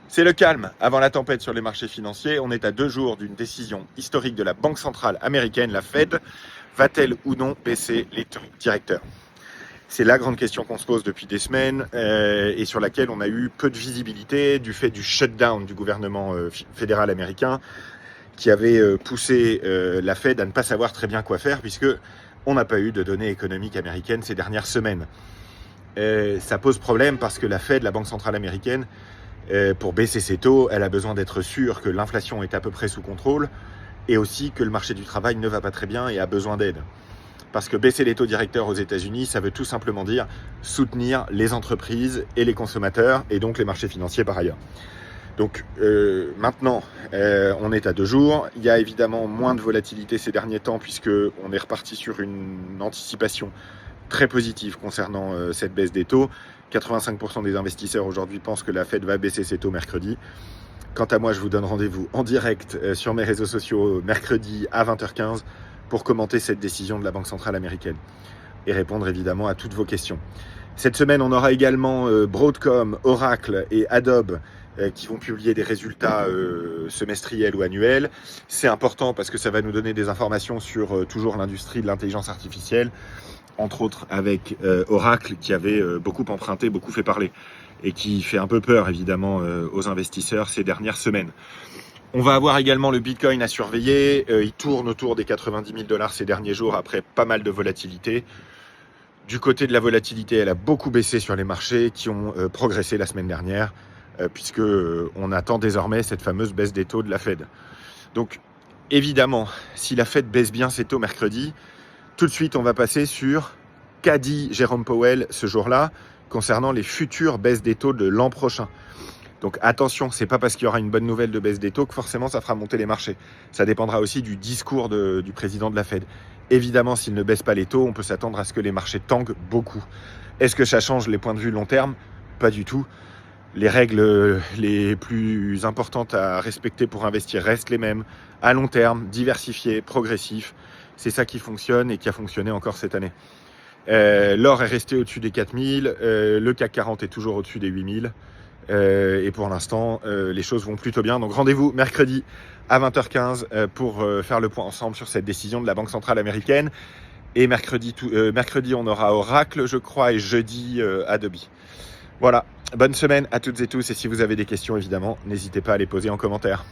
C'est le calme avant la tempête sur les marchés financiers. On est à 2 jours d'une décision historique de la Banque centrale américaine, la Fed. Va-t-elle ou non baisser les taux directeurs? C'est la grande question qu'on se pose depuis des semaines et sur laquelle on a eu peu de visibilité du fait du shutdown du gouvernement fédéral américain qui avait poussé la Fed à ne pas savoir très bien quoi faire puisque on n'a pas eu de données économiques américaines ces dernières semaines. Ça pose problème parce que la Fed, la Banque centrale américaine, pour baisser ses taux, elle a besoin d'être sûre que l'inflation est à peu près sous contrôle et aussi que le marché du travail ne va pas très bien et a besoin d'aide. Parce que baisser les taux directeurs aux États-Unis, ça veut tout simplement dire soutenir les entreprises et les consommateurs et donc les marchés financiers par ailleurs. Donc maintenant, on est à 2 jours. Il y a évidemment moins de volatilité ces derniers temps puisqu'on est reparti sur une anticipation très positive concernant cette baisse des taux. 85% des investisseurs aujourd'hui pensent que la Fed va baisser ses taux mercredi. Quant à moi, je vous donne rendez-vous en direct sur mes réseaux sociaux mercredi à 20h15 pour commenter cette décision de la Banque centrale américaine et répondre évidemment à toutes vos questions. Cette semaine, on aura également Broadcom, Oracle et Adobe qui vont publier des résultats semestriels ou annuels. C'est important parce que ça va nous donner des informations sur toujours l'industrie de l'intelligence artificielle, entre autres avec Oracle qui avait beaucoup emprunté, beaucoup fait parler et qui fait un peu peur évidemment aux investisseurs ces dernières semaines. On va avoir également le Bitcoin à surveiller. Il tourne autour des 90 000 $ ces derniers jours après pas mal de volatilité. Du côté de la volatilité, elle a beaucoup baissé sur les marchés qui ont progressé la semaine dernière puisque on attend désormais cette fameuse baisse des taux de la Fed. Donc évidemment, si la Fed baisse bien ses taux mercredi, tout de suite on va passer sur qu'a dit Jérôme Powell ce jour-là concernant les futures baisses des taux de l'an prochain. Donc attention, c'est pas parce qu'il y aura une bonne nouvelle de baisse des taux que forcément ça fera monter les marchés. Ça dépendra aussi du discours du président de la Fed. Évidemment, s'il ne baisse pas les taux, on peut s'attendre à ce que les marchés tanguent beaucoup. Est-ce que ça change les points de vue long terme? Pas du tout. Les règles les plus importantes à respecter pour investir restent les mêmes. À long terme, diversifié, progressif. C'est ça qui fonctionne et qui a fonctionné encore cette année. L'or est resté au-dessus des 4000, le CAC 40 est toujours au-dessus des 8000. Et pour l'instant, les choses vont plutôt bien. Donc rendez-vous mercredi à 20h15 pour faire le point ensemble sur cette décision de la Banque centrale américaine. Et mercredi, on aura Oracle, je crois, et jeudi Adobe. Voilà, bonne semaine à toutes et tous. Et si vous avez des questions, évidemment, n'hésitez pas à les poser en commentaire.